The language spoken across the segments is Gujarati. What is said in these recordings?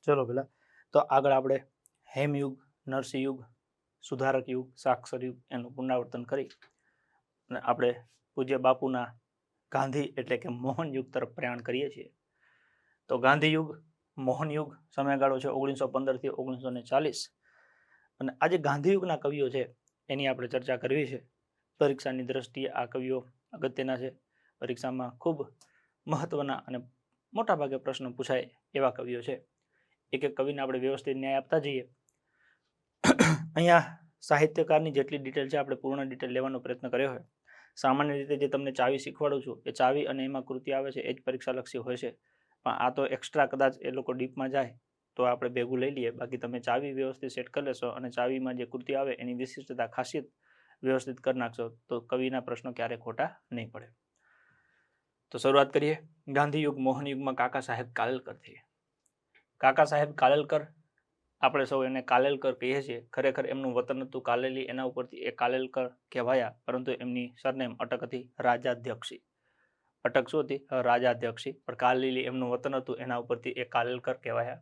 ચલો પેલા તો આગળ આપણે હેમયુગ, નરસિંહયુગ, સુધારક યુગ, સાક્ષર યુગ એનું પુનરાવર્તન કરી અને આપણે પૂજ્ય બાપુના ગાંધી એટલે કે મોહન યુગ તરફ પ્રયાણ કરીએ છીએ. તો ગાંધી યુગ, મોહન યુગ સમયગાળો છે 1915 થી 1940 અને આજે ગાંધી યુગના કવિઓ છે એની આપણે ચર્ચા કરવી છે. પરીક્ષાની દ્રષ્ટિએ આ કવિઓ અગત્યના છે. પરીક્ષામાં ખૂબ મહત્વના અને મોટા ભાગે પ્રશ્નો પૂછાય એવા કવિઓ છે. એક એક કવિને આપણે વ્યવસ્થિત ન્યાય આપતા જઈએ. અહીંયા સાહિત્યકારની જેટલી ડિટેલ છે આપણે પૂર્ણ ડિટેલ લેવાનો પ્રયત્ન કર્યો હોય. સામાન્ય રીતે જે તમને ચાવી શીખવાડું છું એ ચાવી અને એમાં કૃતિ આવે છે એ જ પરીક્ષાલક્ષી હોય છે. પણ આ તો એક્સ્ટ્રા કદાચ એ લોકો ડીપમાં જાય તો આપણે ભેગું લઈ લઈએ. બાકી તમે ચાવી વ્યવસ્થિત સેટ કરી લેશો અને ચાવીમાં જે કૃતિ આવે એની વિશિષ્ટતા ખાસિયત વ્યવસ્થિત કરી નાખશો તો કવિના પ્રશ્નો ક્યારેય ખોટા નહીં પડે. તો શરૂઆત કરીએ ગાંધી યુગ મોહન યુગમાં કાકા સાહેબ કાલેલકરથી. કાકા સાહેબ કાલેલકર આપણે સૌ એને કાલેલકર કહીએ છીએ. ખરેખર એમનું વતન હતું કાલેલી, એના ઉપરથી એ કાલેલકર કહેવાયા, પરંતુ એમની સરનેમ અટક હતી રાજાધ્યક્ષી. અટક શું હતી? રાજાધ્યક્ષી. પણ કાલેલી એમનું વતન હતું એના ઉપરથી એ કાલેલકર કહેવાયા.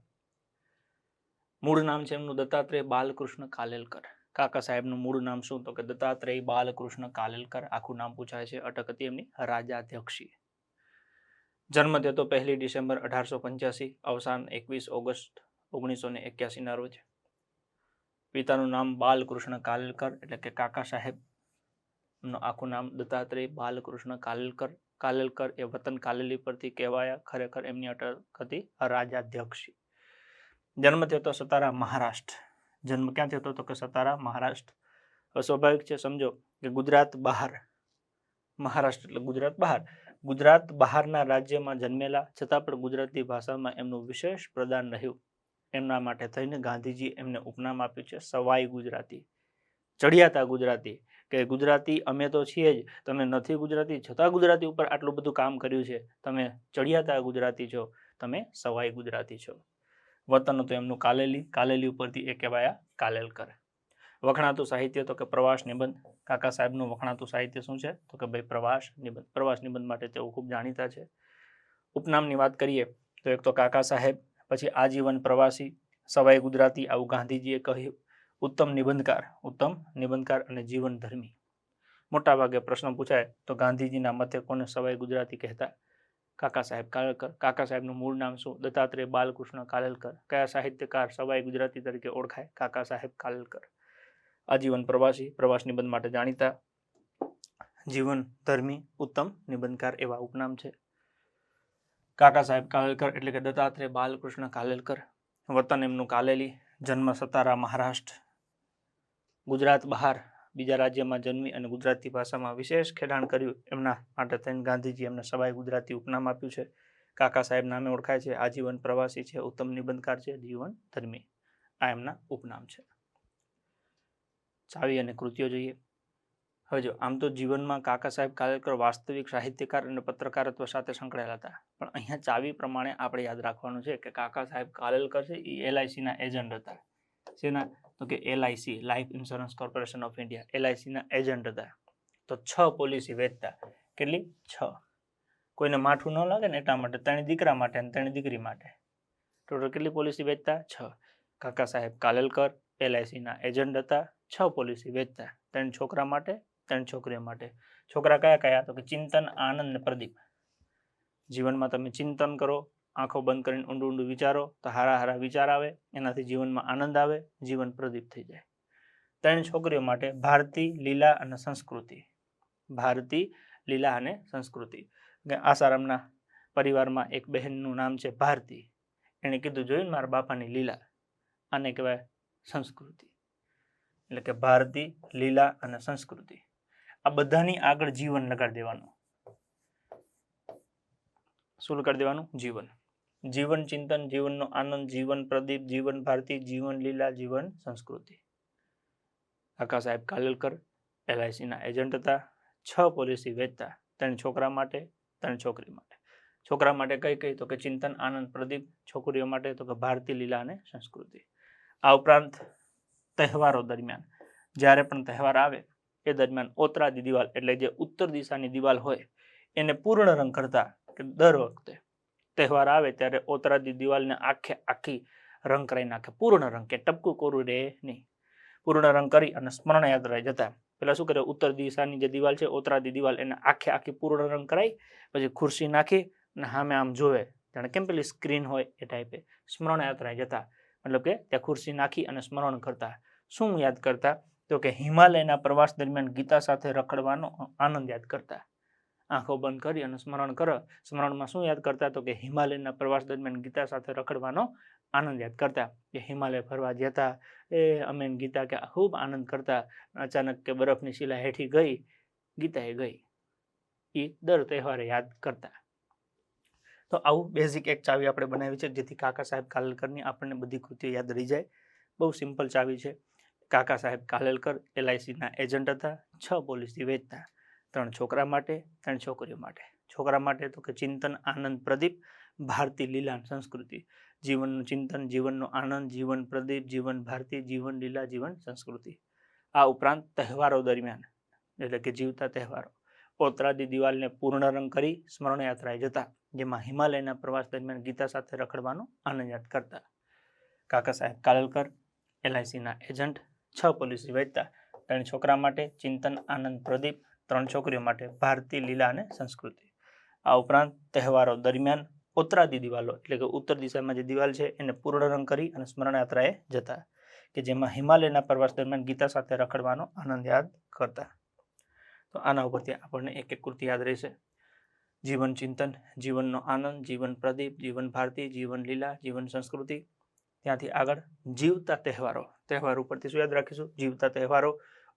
મૂળ નામ છે એમનું દત્તાત્રેય બાલકૃષ્ણ કાલેલકર. કાકા સાહેબનું મૂળ નામ શું? તો કે દત્તાત્રેય બાલકૃષ્ણ કાલેલકર. આખું નામ પૂછાય છે. અટક હતી એમની રાજાધ્યક્ષી. જન્મ થયો તો 1 ડિસેમ્બર 1885, અવસાન 21 ઓગસ્ટ 1981 ના રોજ. પિતાનું નામ બાલકૃષ્ણ કાલેલકર એટલે કે કાકા સાહેબ. નું આખું નામ દત્તાત્રેય બાલકૃષ્ણ કાલેલકર. કાલેલકર એ વતન કાલેલી પરથી કહેવાયા. ખરેખર એમની અટક હતી રાજાધ્યક્ષી. જન્મ થયો તો સતારા મહારાષ્ટ્ર. જન્મ ક્યાં થયો તો કે સતારા મહારાષ્ટ્ર. સ્વાભાવિક છે, સમજો કે ગુજરાત બહાર, મહારાષ્ટ્ર એટલે ગુજરાત બહાર, ગુજરાત બહારના રાજ્યમાં જન્મેલા છતાં પણ ગુજરાતી ભાષામાં એમનું વિશેષ પ્રદાન રહ્યું. એમના માટે થઈને ગાંધીજી એમને ઉપનામ આપ્યું છે સવાઈ ગુજરાતી, ચડિયાતા ગુજરાતી. કે ગુજરાતી અમે તો છીએ જ, તમે નથી ગુજરાતી છતાં ગુજરાતી ઉપર આટલું બધું કામ કર્યું છે, તમે ચડિયાતા ગુજરાતી છો, તમે સવાઈ ગુજરાતી છો. વતન હતું એમનું કાલેલી, કાલેલી ઉપરથી એ કહેવાયા કાલેલકર. વખણાતું સાહિત્ય તો કે પ્રવાસ નિબંધ. કાકા સાહેબનું વખણાતું સાહિત્ય શું છે? તો કે ભાઈ પ્રવાસ નિબંધ. પ્રવાસ નિબંધ માટે તેઓ ખૂબ જાણીતા છે. ઉપનામની વાત કરીએ તો એક તો કાકા સાહેબ, પછી આજીવન પ્રવાસી, સવાઈ ગુજરાતી આવું ગાંધીજીએ કહ્યું, ઉત્તમ નિબંધકાર અને જીવન ધર્મી. મોટા ભાગે પ્રશ્ન પૂછાય તો ગાંધીજીના મતે કોને સવાઈ ગુજરાતી કહેતા? કાકા સાહેબ કાલેલકર. કાકા સાહેબનું મૂળ નામ શું? દત્તાત્રેય બાલકૃષ્ણ કાલેલકર. કયા સાહિત્યકાર સવાઈ ગુજરાતી તરીકે ઓળખાય? કાકા સાહેબ કાલેલકર. આજીવન પ્રવાસી, પ્રવાસ નિબંધ માટે જાણીતા. જીવન ધર્મી, ઉત્તમ નિબંધકાર એવા ઉપનામ છે. કાકા સાહેબ કાલેલકર એટલે કે દત્તાત્રેય બાલકૃષ્ણ કાલેલકર. વતન એમનું કાલેલી, જન્મ સતારા મહારાષ્ટ્ર. ગુજરાત બહાર બીજા રાજ્યમાં જન્મી અને ગુજરાતી ભાષામાં વિશેષ ખેડાણ કર્યું. એમના માટે થઈને ગાંધીજી એમને સવાઈ ગુજરાતી ઉપનામ આપ્યું છે. કાકા સાહેબ નામે ઓળખાય છે. આજીવન પ્રવાસી છે, ઉત્તમ નિબંધકાર છે, જીવન ધર્મી. આ એમના ઉપનામ છે. ચાવી અને કૃતિઓ જોઈએ. હવે જો આમ તો જીવનમાં કાકા સાહેબ કાલેલકર વાસ્તવિક સાહિત્યકાર અને પત્રકારત્વ સાથે સંકળાયેલા હતા. પણ અહીંયા ચાવી પ્રમાણે આપણે યાદ રાખવાનું છે કે કાકા સાહેબ કાલેલકર છે એ LICના એજન્ટ હતા. શેના? તો કે LIC, life insurance corporation of India, LICના એજન્ટ હતા. તો 6 પોલિસી વેચતા. કેટલી? 6. કોઈને માઠું ન લાગે ને એટલા માટે, 3 દીકરા માટે અને 3 દીકરી માટે. ટોટલ કેટલી પોલિસી વેચતા? 6. કાકા સાહેબ કાલેલકર LICના એજન્ટ હતા. 6 પોલિસી વેચતા. 3 છોકરા માટે, 3 છોકરીઓ માટે. છોકરા કયા કયા? તો કે ચિંતન, આનંદ ને પ્રદીપ. જીવનમાં તમે ચિંતન કરો, આંખો બંધ કરીને ઊંડું ઊંડું વિચારો તો હારા વિચાર આવે, એનાથી જીવનમાં આનંદ આવે, જીવન પ્રદીપ થઈ જાય. 3 છોકરીઓ માટે ભારતી, લીલા અને સંસ્કૃતિ. ભારતી, લીલા અને સંસ્કૃતિ. આસારામના પરિવારમાં એક બહેનનું નામ છે ભારતી. એને કીધું જોયું મારા બાપાની લીલા, આને કહેવાય સંસ્કૃતિ. એટલે કે ભારતી, લીલા અને સંસ્કૃતિ. આ બધાની આગળ જીવન લગાડી દેવાનું. શું લગાડી દેવાનું? જીવન. જીવન ચિંતન, જીવનનો આનંદ, જીવન પ્રદીપ, જીવન ભારતી, જીવન લીલા, જીવન સંસ્કૃતિ. કાકા સાહેબ કાલેલકર LICના એજન્ટ હતા. 6 પોલિસી વેચતા. 3 છોકરા માટે, 3 છોકરી માટે. છોકરા માટે કઈ કઈ? તો કે ચિંતન, આનંદ, પ્રદીપ. છોકરીઓ માટે તો કે ભારતી, લીલા અને સંસ્કૃતિ. આ ઉપરાંત તહેવારો દરમિયાન જ્યારે પણ તહેવાર આવે એ દરમિયાન ઓતરાદી દિવાલ એટલે જે ઉત્તર દિશાની દિવાલ હોય એને પૂર્ણ રંગ કરતા. કે દર વખતે તહેવાર આવે ત્યારે ઓતરાદી દિવાલને આખી રંગ કરાવી નાખે, પૂર્ણ રંગ, કે ટપકું કોરું રહે નહીં. પૂર્ણ રંગ કરી અને સ્મરણ યાત્રાએ જતા પેલા શું કરે, ઉત્તર દિશાની જે દિવાલ છે ઓતરાદી દિવાલ, એને આખી પૂર્ણ રંગ કરાવી પછી ખુરશી નાખી અને સામે આમ જોવે, જાણે કેમ પેલી સ્ક્રીન હોય એ ટાઈપે સ્મરણ યાત્રાએ જતા. મતલબ કે ત્યાં ખુરશી નાખી અને સ્મરણ કરતા. શું યાદ કરતા? તો કે હિમાલયના પ્રવાસ દરમિયાન ગીતા સાથે રખડવાનો આનંદ યાદ કરતા. આંખો બંધ કરી અને સ્મરણ કરો. સ્મરણમાં શું યાદ કરતા? તો કે હિમાલયના પ્રવાસ દરમિયાન ગીતા સાથે રખડવાનો આનંદ યાદ કરતા. કે હિમાલય ફરવા જતા, અમે ગીતા કે ખૂબ આનંદ કરતા. અચાનક કે બરફની શિલા હેઠી ગઈ, ગીતાએ ગઈ. એ દર તહેવારે યાદ કરતા. તો આવું બેઝિક એક ચાવી આપણે બનાવી છે, જેથી કાકા સાહેબ કાલેલકરની આપણને બધી કૃતિઓ યાદ રહી જાય. બહુ સિમ્પલ ચાવી છે. કાકા સાહેબ કાલેલકર LICના એજન્ટ હતા. 6 પોલિસી વેચતા. 3 છોકરા માટે, 3 છોકરીઓ માટે. છોકરા માટે તો કે ચિંતન, આનંદ, પ્રદીપ, ભારતી, લીલા, સંસ્કૃતિ. જીવનનું ચિંતન, જીવનનો આનંદ, જીવન પ્રદીપ, જીવન ભારતી, જીવન લીલા, જીવન સંસ્કૃતિ. આ ઉપરાંત તહેવારો દરમિયાન, એટલે કે જીવતા તહેવારો, ઓતરાદી દિવાલને પૂર્ણ રંગ કરી સ્મરણ યાત્રાએ જતા, જેમાં હિમાલયના પ્રવાસ દરમિયાન ગીતા સાથે રખડવાનો આનંદ યાદ કરતા. કાકા સાહેબ કાલેલકર LICના એજન્ટ, 6 પોલિસી વેચતા. 3 છોકરા માટે ચિંતન, આનંદ, પ્રદીપ, 3 છોકરીઓ માટે ભારતી, લીલા અને સંસ્કૃતિ. આ ઉપરાંત તહેવારો દરમિયાન ઓતરાદી દિવાલો, એટલે કે ઉત્તર દિશામાં જે દિવાલ છે એને પૂર્ણ રંગ કરી અને સ્મરણ યાત્રાએ જતા, કે જેમાં હિમાલયના પ્રવાસ દરમિયાન ગીતા સાથે રખડવાનો આનંદ યાદ કરતા. તો આના ઉપરથી આપણને એક એક કૃતિ યાદ રહેશે. જીવન ચિંતન, જીવનનો આનંદ, જીવન પ્રદીપ, જીવન ભારતી, જીવન લીલા, જીવન સંસ્કૃતિ. ત્યાંથી આગળ જીવતા તહેવારો. તહેવાર ઉપરથી શું યાદ રાખીશું? જીવતા તહેવારો,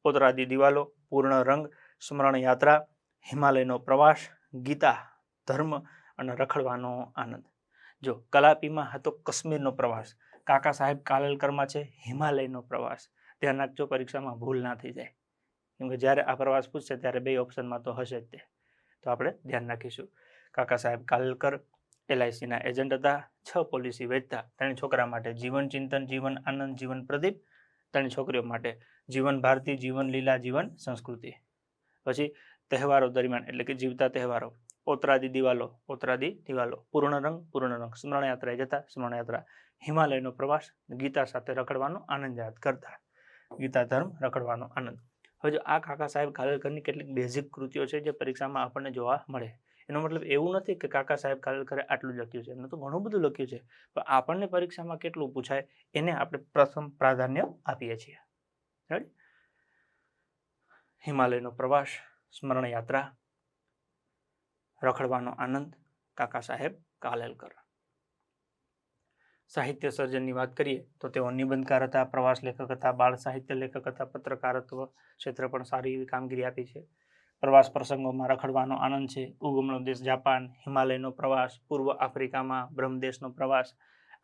ઓતરાદી દિવાલો, પૂર્ણ રંગ, સ્મરણ યાત્રા, હિમાલયનો પ્રવાસ, ગીતા, ધર્મ અને રખડવાનો આનંદ. જો કલાપીમાં હતો કાશ્મીરનો પ્રવાસ, કાકા સાહેબ કાલેલકરમાં છે હિમાલયનો પ્રવાસ. ધ્યાન રાખજો, પરીક્ષામાં ભૂલ ના થઈ જાય, કેમકે જ્યારે આ પ્રવાસ પૂછશે ત્યારે 2 ઓપ્શનમાં તો હશે જ તે. તો આપણે ધ્યાન રાખીશું. કાકા સાહેબ કાલેલકર LICના એજન્ટ હતા. 6 પોલિસી વેચતા. 3 છોકરા માટે જીવન ચિંતન, જીવન આનંદ, જીવન પ્રદીપ. 3 છોકરીઓ માટે જીવન ભારતી, જીવન લીલા, જીવન સંસ્કૃતિ. પછી તહેવારો દરમિયાન, એટલે કે જીવતા તહેવારો, ઓતરાદી દિવાલો, પૂર્ણ રંગ, સ્મરણ યાત્રાએ જતા, સ્મરણ યાત્રા, હિમાલયનો પ્રવાસ, ગીતા સાથે રખડવાનો આનંદ યાદ કરતા. ગીતા, ધર્મ, રખડવાનો આનંદ. હવે જો આ કાકા સાહેબ કાલેલકરની કેટલીક બેઝિક કૃતિઓ છે જે પરીક્ષામાં આપણને જોવા મળે. એનો મતલબ એવું નથી કે કાકા સાહેબ કાલેલકરે આટલું જ લખ્યું છે, એમને તો ઘણું બધું લખ્યું છે, પણ આપણને પરીક્ષામાં કેટલું પૂછાય એને આપણે પ્રથમ પ્રાધાન્ય આપીએ છીએ. રાઈટ? હિમાલયનો પ્રવાસ, સ્મરણ યાત્રા, રખડવાનો આનંદ, કાકા સાહેબ કાલેલકર. સાહિત્ય સર્જનની વાત કરીએ તો તેઓ નિબંધકાર હતા, પ્રવાસ લેખક હતા, બાળ સાહિત્ય લેખક હતા, પત્રકારત્વ ક્ષેત્રે પણ સારી એવી કામગીરી આપી છે. પ્રવાસ પ્રસંગોમાં રખડવાનો આનંદ છે, ઉગમનો દેશ જાપાન, હિમાલયનો પ્રવાસ, પૂર્વ આફ્રિકામાં, બ્રહ્મદેશનો પ્રવાસ.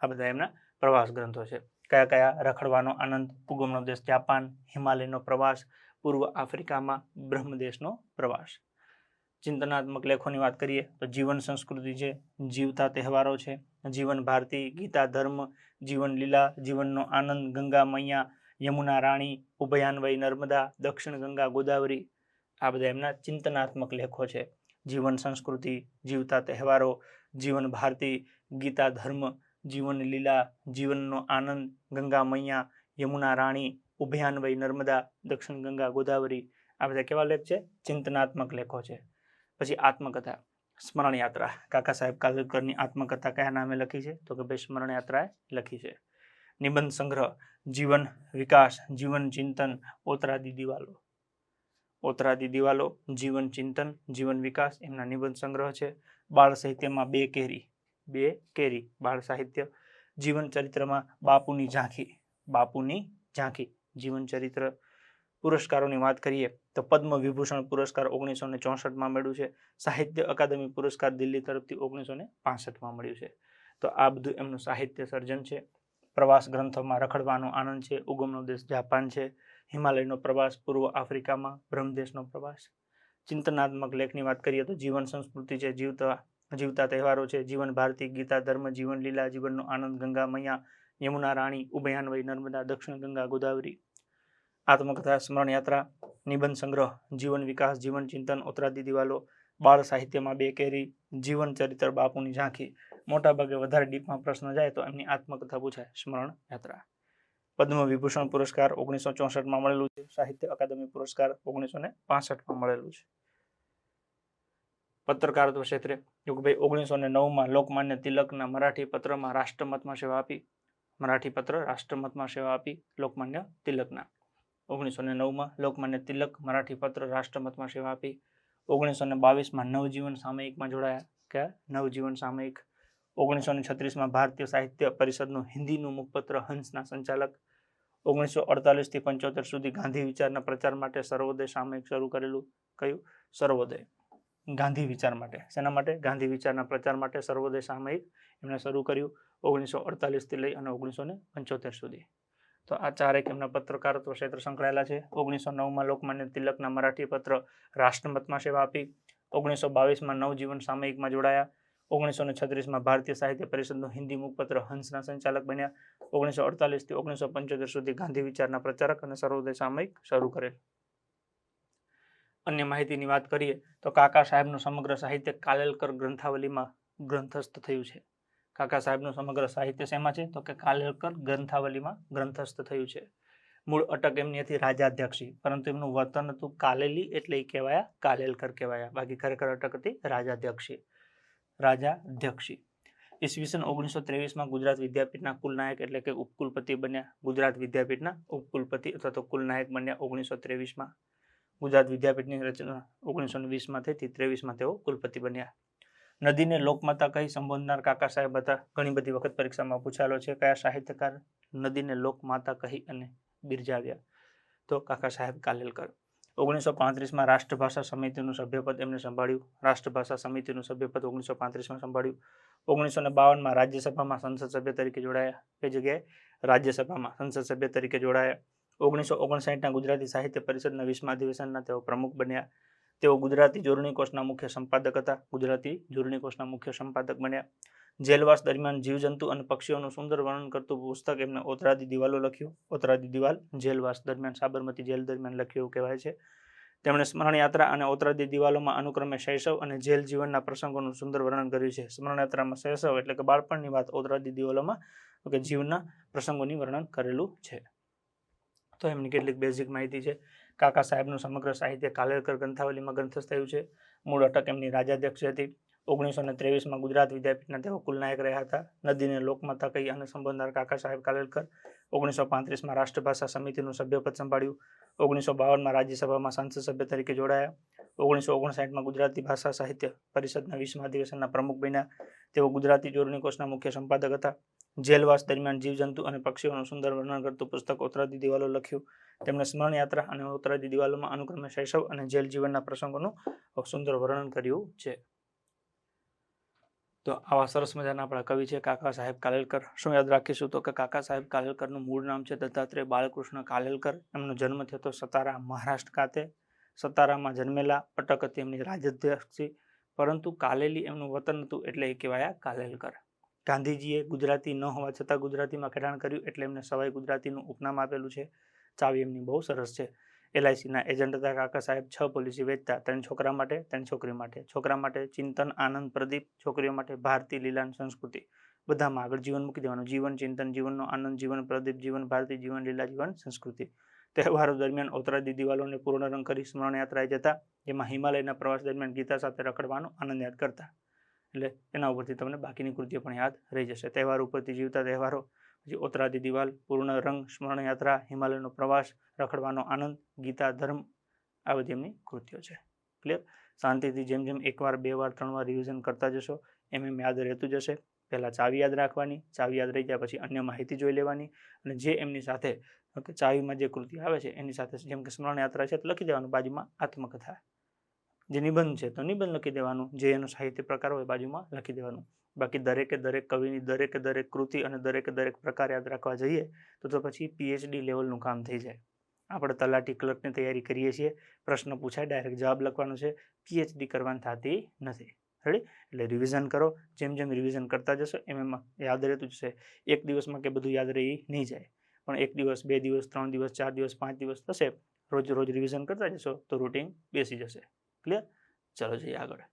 આ બધા એમના પ્રવાસ ગ્રંથો છે. કયા કયા? રખડવાનો આનંદ, ઉગમનો દેશ જાપાન, હિમાલયનો પ્રવાસ, પૂર્વ આફ્રિકામાં, બ્રહ્મદેશનો પ્રવાસ. ચિંતનાત્મક લેખોની વાત કરીએ તો જીવન સંસ્કૃતિ છે, જીવતા તહેવારો છે, જીવન ભારતી, ગીતા, ધર્મ, જીવન લીલા, જીવનનો આનંદ, ગંગા મૈયા, યમુના રાણી, ઉભયાન્વયી નર્મદા, દક્ષિણ ગંગા ગોદાવરી. આ બધા એમના ચિંતનાત્મક લેખો છે. જીવન સંસ્કૃતિ, જીવતા તહેવારો, જીવન ભારતી, ગીતા, ધર્મ, જીવન લીલા, જીવનનો આનંદ, ગંગા મૈયા, યમુના રાણી, ઉભયાન્વયી નર્મદા, દક્ષિણ ગંગા ગોદાવરી. આ બધા કેવા લેખ છે? ચિંતનાત્મક લેખો છે. પછી આત્મકથા, સ્મરણ યાત્રા. કાકા સાહેબ કાલેલકરની આત્મકથા કયા નામે લખી છે? તો કે ભાઈ સ્મરણ યાત્રાએ લખી છે. નિબંધ સંગ્રહ, જીવન વિકાસ, જીવન ચિંતન, ઓતરાદી દિવાલો, જીવન ચિંતન, જીવન વિકાસ એમના નિબંધ સંગ્રહ છે. બાળ સાહિત્યમાં 2 કેરી બાળ સાહિત્ય. જીવન ચરિત્રમાં બાપુની ઝાંખી, જીવન ચરિત્ર. પુરસ્કારોની વાત કરીએ તો પદ્મ વિભૂષણ પુરસ્કાર 1964માં મળ્યું છે. સાહિત્ય અકાદમી પુરસ્કાર દિલ્હી તરફથી 1965માં મળ્યું છે. તો આ બધું એમનું સાહિત્ય સર્જન છે. પ્રવાસ ગ્રંથોમાં રખડવાનો આનંદ છે, ઉગમનો દેશ જાપાન છે, હિમાલયનો પ્રવાસ, પૂર્વ આફ્રિકામાં, બ્રહ્મદેશનો પ્રવાસ. ચિંતનાત્મક લેખની વાત કરીએ તો જીવન સંસ્કૃતિ છે, જીવતા તહેવારો છે, જીવન ભારતી, ગીતા, ધર્મ, જીવન લીલા, જીવનનો આનંદ, ગંગા મૈયા, યમુના રાણી, ઉભયાન્વયી નર્મદા, દક્ષિણ ગંગા ગોદાવરી. આત્મકથા, સ્મરણ યાત્રા, નિબંધ સંગ્રહ, જીવન વિકાસ, જીવન ચિંતન, ઓતરાદી દિવાલો, બાળ સાહિત્યમાં બે કેરી, જીવન ચરિત્ર બાપુની ઝાંખી. મોટાભાગે વધારે ડીપમાં પ્રશ્ન જાય તો એમની આત્મકથા પૂછાય, સ્મરણ યાત્રા. પદ્મ વિભૂષણ પુરસ્કાર 1964માં મળેલું છે. સાહિત્ય અકાદમી પુરસ્કાર 1965માં મળેલું છે. પત્રકારત્વ ક્ષેત્રે યુગભાઈ 1909માં લોકમાન્ય તિલકના મરાઠી પત્રમાં રાષ્ટ્રમતમાં સેવા આપી. મરાઠી પત્ર રાષ્ટ્રમતમાં સેવા આપી લોકમાન્ય તિલકના. 1909માં લોકમાન્ય તિલક મરાઠી પત્ર રાષ્ટ્રમતમાં સેવા આપી. 1922માં નવજીવન સામયિકમાં જોડાયા. કે નવજીવન સામયિક. 1936માં ભારતીય સાહિત્ય પરિષદનું હિન્દીનું મુખપત્ર હંસના સંચાલક. 1948 થી 75 સુધી ગાંધી વિચારના પ્રચાર માટે સર્વોદય સામયિક શરૂ કરેલું. કયું? સર્વોદય. ગાંધી વિચાર માટે. શેના માટે? ગાંધી વિચારના પ્રચાર માટે સર્વોદય સામયિક એમણે શરૂ કર્યું 1948 થી લઈ અને 1975 સુધી. તો આ ચારેક એમના પત્રકારત્વ ક્ષેત્ર સંકળાયેલા છે. 1909માં લોકમાન્ય તિલકના મરાઠી પત્ર રાષ્ટ્રમતમાં સેવા આપી. 1922માં નવજીવન સામયિકમાં જોડાયા. 1936માં ભારતીય સાહિત્ય પરિષદનું હિન્દી મુખપત્ર હંસના સંચાલક બન્યા. 1948 થી 1975 સુધી ગાંધી વિચારના પ્રચારક અને સર્વોદય સામયિક શરૂ કરેલ. અન્ય માહિતીની વાત કરીએ તો કાકા સાહેબનું સમગ્ર સાહિત્ય કાલેલકર ગ્રંથાવલીમાં ગ્રંથસ્થ થયું છે. કાકા સાહેબનું સમગ્ર સાહિત્ય શેમાં છે? તો કે કાલેલકર ગ્રંથાવલીમાં ગ્રંથસ્થ થયું છે. મૂળ અટક એમની હતી રાજાધ્યક્ષી, પરંતુ એમનું વતન હતું કાલેલી એટલે એ કહેવાયા કાલેલકર કહેવાયા. બાકી ખરેખર અટક હતી રાજાધ્યક્ષી. રાજાધ્યક્ષી. ઈસવીસન 1923માં ગુજરાત વિદ્યાપીઠના કુલનાયક એટલે કે ઉપકુલપતિ બન્યા. ગુજરાત વિદ્યાપીઠના ઉપકુલપતિ અથવા તો કુલનાયક બન્યા 1923માં. ગુજરાત વિદ્યાપીઠની રચના 1920માં થઈ હતી. 23માં તેઓ કુલપતિ બન્યા. નદીને લોકમાતા કહી સંબોધનાર કાકા સાહેબ હતા. ઘણી બધી વખત પરીક્ષામાં પૂછાયેલો છે. કયા સાહિત્યકાર નદીને લોકમાતા કહી અને બિરજાવ્યા? તો કાકા સાહેબ કાલેલકર. 1935માં રાષ્ટ્રભાષા સમિતિનું સભ્યપદ એમને સંભાળ્યું. રાષ્ટ્રભાષા સમિતિનું સભ્યપદ 1935માં સંભાળ્યું. 1952માં રાજ્યસભામાં સંસદ સભ્ય તરીકે જોડાયા. કઈ જગ્યાએ? રાજ્યસભામાં સંસદ સભ્ય તરીકે જોડાયા. 1959ના ગુજરાતી સાહિત્ય પરિષદના 20મા અધિવેશનના તેઓ પ્રમુખ બન્યા. તેઓ ગુજરાતી જોડણી કોષના મુખ્ય સંપાદક હતા. ગુજરાતી જોડણી કોષના મુખ્ય સંપાદક બન્યા. જેલવાસ દરમિયાન જીવજંતુ અને પક્ષીઓનું સુંદર વર્ણન કરતું પુસ્તક એમને ઓતરાદી દિવાલો લખ્યું. ઓતરાદી દિવાલ જેલવાસ દરમિયાન સાબરમતી જેલ દરમિયાન લખ્યું એવું કહેવાય છે. તેમણે સ્મરણ યાત્રા અને ઓતરાદી દિવાલોમાં અનુક્રમે શૈશવ અને જેલ જીવનના પ્રસંગોનું સુંદર વર્ણન કર્યું છે. સ્મરણ યાત્રામાં શૈશવ એટલે કે બાળપણની વાત, ઓતરાદી દિવાલોમાં કે જીવનના પ્રસંગોની વર્ણન કરેલું છે. તો એમની કેટલીક બેઝિક માહિતી છે. કાકા સાહેબનું સમગ્ર સાહિત્ય કાલેલકર ગ્રંથાવલીમાં ગ્રંથસ્થ થયું છે. મૂળ અટક એમની રાજાધ્યક્ષ હતી. 1923માં ગુજરાત વિદ્યાપીઠના તેઓ કુલનાયક રહ્યા હતા. નદીને લોકમાતા કહી અને સંબોધનાર કાકા સાહેબ કાલેલકર. 1935માં રાષ્ટ્રભાષા સમિતિનું સભ્યપદ સંભાળ્યું. 1952માં રાજ્યસભામાં સંસદ સભ્ય તરીકે જોડાયા. 1959માં ગુજરાતી ભાષા સાહિત્ય પરિષદના 20મા અધિવેશનના પ્રમુખ બન્યા. તેઓ ગુજરાતી જોડણી કોષના મુખ્ય સંપાદક હતા. જેલવાસ દરમિયાન જીવજંતુ અને પક્ષીઓનું સુંદર વર્ણન કરતું પુસ્તક ઓતરાદી દિવાલો લખ્યું. તેમણે સ્મરણ યાત્રા અને ઓતરાદી દિવાલોમાં અનુક્રમે શૈશવ અને જેલ જીવનના પ્રસંગોનું સુંદર વર્ણન કર્યું છે. તો આવા સરસ મજાના આપણા કવિ છે કાકા સાહેબ કાલેલકર. શું યાદ રાખીશું? તો કે કાકા સાહેબ કાલેલકરનું મૂળ નામ છે દત્તાત્રેય બાલકૃષ્ણ કાલેલકર. એમનો જન્મ થયો હતો સતારા, મહારાષ્ટ્ર ખાતે. સતારામાં જન્મેલા. અટક હતી એમની રાજ્યાધ્યક્ષી, પરંતુ કાલેલી એમનું વતન હતું એટલે એ કહેવાયા કાલેલકર. ગાંધીજીએ ગુજરાતી ન હોવા છતાં ગુજરાતીમાં ખેડાણ કર્યું એટલે એમને સવાઈ ગુજરાતીનું ઉપનામ આપેલું છે. ચાવી એમની બહુ સરસ છે. LICના એજન્ટ હતા કાકા સાહેબ. 6 પોલિસી વેચતા, 3 છોકરા માટે, 3 છોકરી માટે. છોકરા માટે ચિંતન, આનંદ, પ્રદીપ. છોકરીઓ માટે ભારતી, લીલાન, સંસ્કૃતિ. બધામાં આગળ જીવન મૂકી દેવાનું. જીવન, ચિંતન, જીવનનો આનંદ, જીવન પ્રદીપ, જીવન ભારતી, જીવન લીલા, જીવન સંસ્કૃતિ. તહેવારો દરમિયાન ઓતરાદી દિવાલોને પૂર્ણ રંગ કરી સ્મરણ યાત્રાએ જતા, જેમાં હિમાલયના પ્રવાસ દરમિયાન ગીતા સાથે રખડવાનો આનંદ યાદ કરતા. એટલે એના ઉપરથી તમને બાકીની કૃતિઓ પણ યાદ રહી જશે. તહેવાર ઉપરથી જીવતા તહેવારો, પછી ઓતરાદી દિવાલ, પૂર્ણ રંગ, સ્મરણ યાત્રા, હિમાલયનો પ્રવાસ, રખડવાનો આનંદ, ગીતા, ધર્મ, આ બધી એમની કૃતિઓ છે. ક્લિયર? શાંતિથી જેમ જેમ 1 વાર 2 વાર 3 વાર રિવિઝન કરતા જશો એમ યાદ રહેતું જશે. પહેલાં ચાવી યાદ રાખવાની. ચાવી યાદ રહી જાય પછી અન્ય માહિતી જોઈ લેવાની, અને જે એમની સાથે ચાવીમાં જે કૃતિ આવે છે એની સાથે, જેમ કે સ્મરણ યાત્રા છે તો લખી દેવાનું બાજુમાં આત્મકથા. જે નિબંધ છે તો નિબંધ લખી દેવાનું. જે એનો સાહિત્ય પ્રકાર હોય બાજુમાં લખી દેવાનું. બાકી દરેકે દરેક કવિની દરેકે દરેક કૃતિ અને દરેકે દરેક પ્રકાર યાદ રાખવા જઈએ તો પછી PhD લેવલનું કામ થઈ જાય. આપણે તલાટી ક્લર્કની તૈયારી કરીએ છીએ, પ્રશ્ન પૂછાય ડાયરેક્ટ જવાબ લખવાનો છે, PhD કરવાની થતી નથી. રેડી? એટલે રિવિઝન કરો. જેમ જેમ રિવિઝન કરતા જશો એમ યાદ રહેતું જશે. એક દિવસમાં કે બધું યાદ રહી નહીં જાય, પણ 1 દિવસ 2 દિવસ 3 દિવસ 4 દિવસ 5 દિવસ થશે, રોજ રોજ રિવિઝન કરતા જશો તો રૂટીન બેસી જશે. ક્લિયર? ચલો જઈએ આગળ.